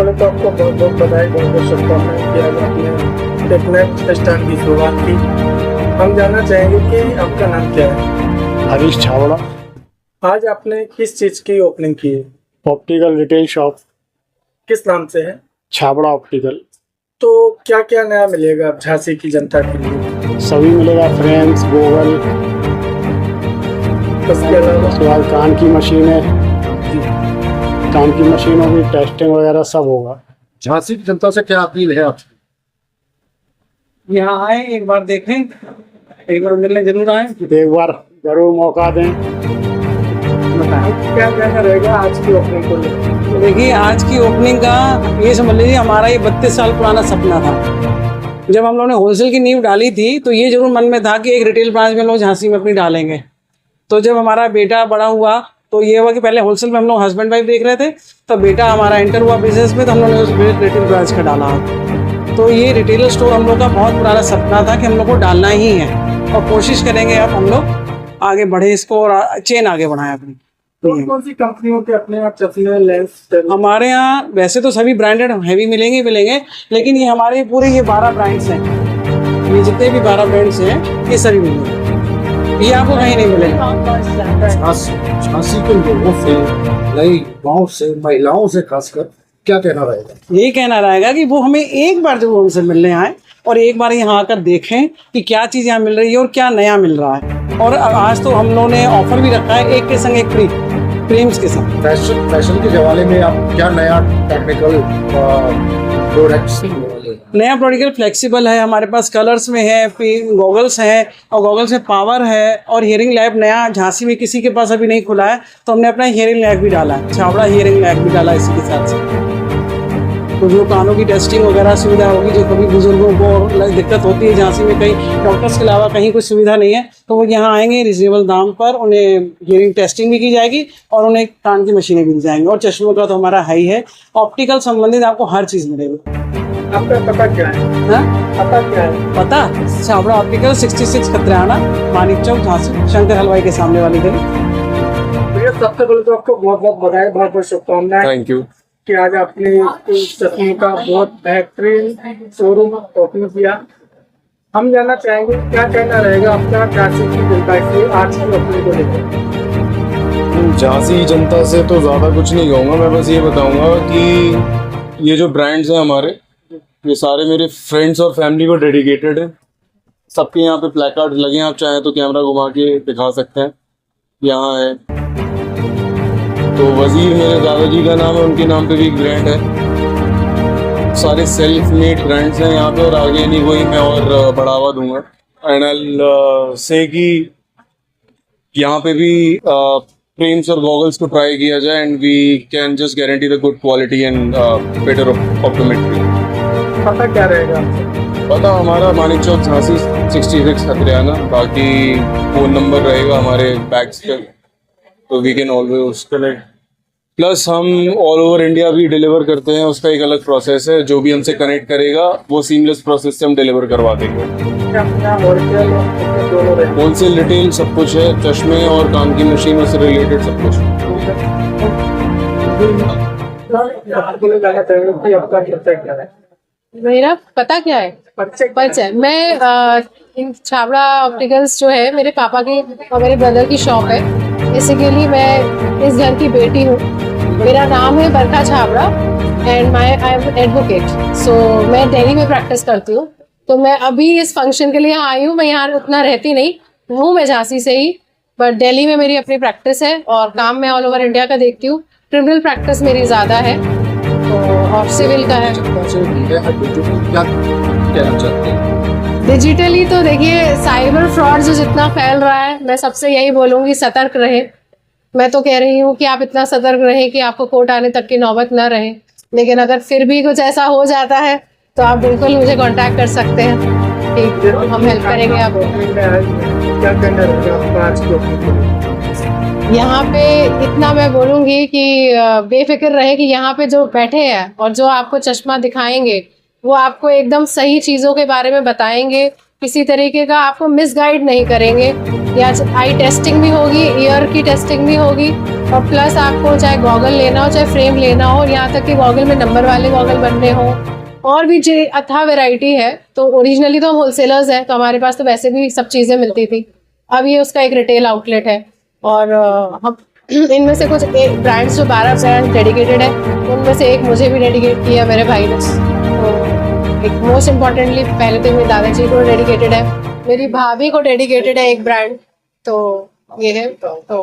पहले तो आपको बहुत बहुत बधाई, बहुत बहुत शुभकामनाएं कि आज आपने एक नए स्टार्ट की शुरुआत की। हम जानना चाहेंगे कि आपका नाम क्या है? हरीश छाबड़ा। आज आपने किस चीज़ की ओपनिंग की है? ऑप्टिकल रिटेल शॉप किस नाम से है? छाबड़ा ऑप्टिकल। तो क्या क्या नया मिलेगा अब झांसी की जनता के लिए? सभी मिलेगा, फ्रेम्स, गूगल, उसके अलावा उसके बाद कान की मशीनें, कान की मशीनों की टेस्टिंग वगैरह सब होगा। झांसी की जनता से क्या अपील है आपकी? यहाँ आए, एक बार देखें, एक बार मिलने जरूर आए। एक बार जरूर मौका दें। क्या कहना रहेगा आज की ओपनिंग को लेकर? देखिए, आज की ओपनिंग का ये समझ लीजिए हमारा ये 32 साल पुराना सपना था। जब हम लोगों ने होलसेल की नींव डाली थी तो ये जरूर मन में था कि एक रिटेल ब्रांच में हम लोग झांसी में अपनी डालेंगे। तो जब हमारा बेटा बड़ा हुआ तो ये हुआ कि पहले होलसेल में हम लोग हस्बैंड वाइफ देख रहे थे, तो बेटा हमारा एंटर हुआ बिजनेस में, तो हम लोगों ने उस रिटेल ब्रांच का डाला। तो ये रिटेल स्टोर हम लोग का बहुत पुराना सपना था कि हम लोग को डालना ही है, और कोशिश करेंगे अब हम लोग आगे बढ़े इसको और चेन आगे बढ़ाएं अपनी। कौन कौन सी कंपनियों के अपने आप चश्मे, लेंस? हमारे यहाँ वैसे तो सभी ब्रांडेड हैवी मिलेंगे, लेकिन ये हमारे पूरे ये 12 ब्रांड्स हैं। ये जितने भी 12 ब्रांड्स हैं ये सभी मिलेंगे, ये आपको कहीं नहीं मिलेगा। झांसी के लोगों से, नई युवाओं से, महिलाओं से खासकर क्या कहना रहेगा? यही कहना रहेगा कि वो हमें एक बार जब उनसे मिलने आए और एक बार यहाँ आकर देखें कि क्या चीज़ यहाँ मिल रही है और क्या नया मिल रहा है। और आज तो हम लोगों ने ऑफर भी रखा है, एक के संग एक फ्री, फ्रेम्स के साथ। फैशन के जमाने में आप क्या नया टेक्निकल प्रोडक्ट्स? नया प्रोडक्ट फ्लेक्सिबल है, हमारे पास कलर्स में है, गॉगल्स हैं, और गॉगल्स में पावर है, और हियरिंग लैब नया झांसी में किसी के पास अभी नहीं खुला है, तो हमने अपना हियरिंग लैब भी डाला है, छाबड़ा हियरिंग लैब भी डाला इसी के साथ। तो जो कानों की टेस्टिंग वगैरह सुविधा होगी, जो कभी बुजुर्गों को दिक्कत होती है झांसी में, कहीं डॉक्टर्स के अलावा कहीं कुछ सुविधा नहीं है, तो वो यहाँ आएंगे रिजनेबल दाम पर, उन्हें हियरिंग टेस्टिंग भी की जाएगी और उन्हें कान की मशीनें भी दी जाएंगी। और चश्मों का तो हमारा है ही है, ऑप्टिकल संबंधित आपको हर चीज़ मिलेगी। आपका पता क्या है? हाँ, पता क्या है? पता छाबड़ा ऑप्टिकल 66 खतराना, मानिक चौक, झांसी, शंकर हलवाई के सामने वाली गली। भैया सबसे पहले तो आपको बहुत बहुत बधाई, बहुत बहुत शुभकामनाएं। Thank you. कि आज आपने इस चश्मे का बहुत बेहतरीन शोरूम ओपन किया। हम जानना चाहेंगे क्या कहना रहेगा आपका झांसी की जनता से आज की ओपनिंग को लेकर? झांसी जनता से तो ज़्यादा कुछ नहीं कहूँगा, मैं बस ये बताऊँगा कि ये जो ब्रांड्स हैं हमारे, ये सारे मेरे फ्रेंड्स और फैमिली को डेडिकेटेड है। सबके यहाँ पे प्लेकार्ड लगे हैं, आप चाहें तो कैमरा घुमा के दिखा सकते हैं, यहाँ है। तो वजीर मेरे दादाजी का नाम है, उनके नाम पे भी एक ब्रांड है। सारे सेल्फ मेड ब्रांड्स हैं यहाँ पे, और आगे नहीं कोई मैं और बढ़ावा दूंगा। एंड आई से कि यहाँ पे भी फ्रेम्स और गॉगल्स को ट्राई किया जाए, and we can just guarantee the good quality and better optometry. पता क्या रहेगा आपसे? पता हमारा मानिक चौक झांसी 66 खतरियाना, बाकी फ़ोन नंबर रहेगा हमारे बैग्स पे, तो we can always connect. Plus हम ऑल ओवर इंडिया भी डिलीवर करते हैं, उसका एक अलग प्रोसेस है। जो भी हमसे कनेक्ट करेगा वो सीमलेस प्रोसेस से हम डिलीवर करवा देंगे। होलसेल रिटेल सब कुछ है, चश्मे और कान की मशीनों से रिलेटेड सब कुछ। मेरा पता क्या है? परिचय। मैं छाबड़ा ऑप्टिकल्स जो है मेरे पापा की और मेरे ब्रदर की शॉप है। बेसिकली मैं इस घर की बेटी हूँ। मेरा नाम है Barkha Chhabra and I am advocate. So मैं दिल्ली में प्रैक्टिस करती हूँ। तो मैं अभी इस फंक्शन के लिए यहाँ आई हूँ। मैं यहाँ उतना रहती नहीं हूँ, मैं झांसी से ही, बट दिल्ली में मेरी अपनी प्रैक्टिस है और काम मैं ऑल ओवर इंडिया का देखती हूँ। क्रिमिनल प्रैक्टिस मेरी ज़्यादा है और सिविल का है। डिजिटली तो देखिए, साइबर फ्रॉड जो जितना फैल रहा है, मैं सबसे यही बोलूँगी सतर्क रहे। मैं तो कह रही हूँ कि आप इतना सतर्क रहें कि आपको कोर्ट आने तक की नौबत ना रहे। लेकिन अगर फिर भी कुछ ऐसा हो जाता है तो आप बिल्कुल मुझे कांटेक्ट कर सकते हैं, ठीक, हम हेल्प करेंगे आपको। क्या कहना रहेगा आपका आज की ओपनिंग को लेकर? यहाँ पे इतना मैं बोलूँगी कि बेफिक्र रहे कि यहाँ पे जो बैठे हैं और जो आपको चश्मा दिखाएंगे वो आपको एकदम सही चीज़ों के बारे में बताएंगे, किसी तरीके का आपको मिसगाइड नहीं करेंगे। या आई टेस्टिंग भी होगी, ईयर की टेस्टिंग भी होगी, और प्लस आपको चाहे गॉगल लेना हो चाहे फ्रेम लेना हो, यहाँ तक कि गॉगल में नंबर वाले गॉगल बनने हो, और भी जो अथाह वैरायटी है। तो ओरिजिनली तो हम होलसेलर्स हैं, तो हमारे पास तो वैसे भी सब चीज़ें मिलती थी। अब ये उसका एक रिटेल आउटलेट है। और हम इनमें से कुछ ब्रांड्स जो 12 ब्रांड डेडिकेटेड है, उनमें से एक मुझे भी डेडिकेट किया मेरे भाई ने। तो एक मोस्ट इम्पॉर्टेंटली पहले तो मेरे दादाजी को डेडिकेटेड है, मेरी भाभी को डेडिकेटेड है एक ब्रांड। तो ये है तो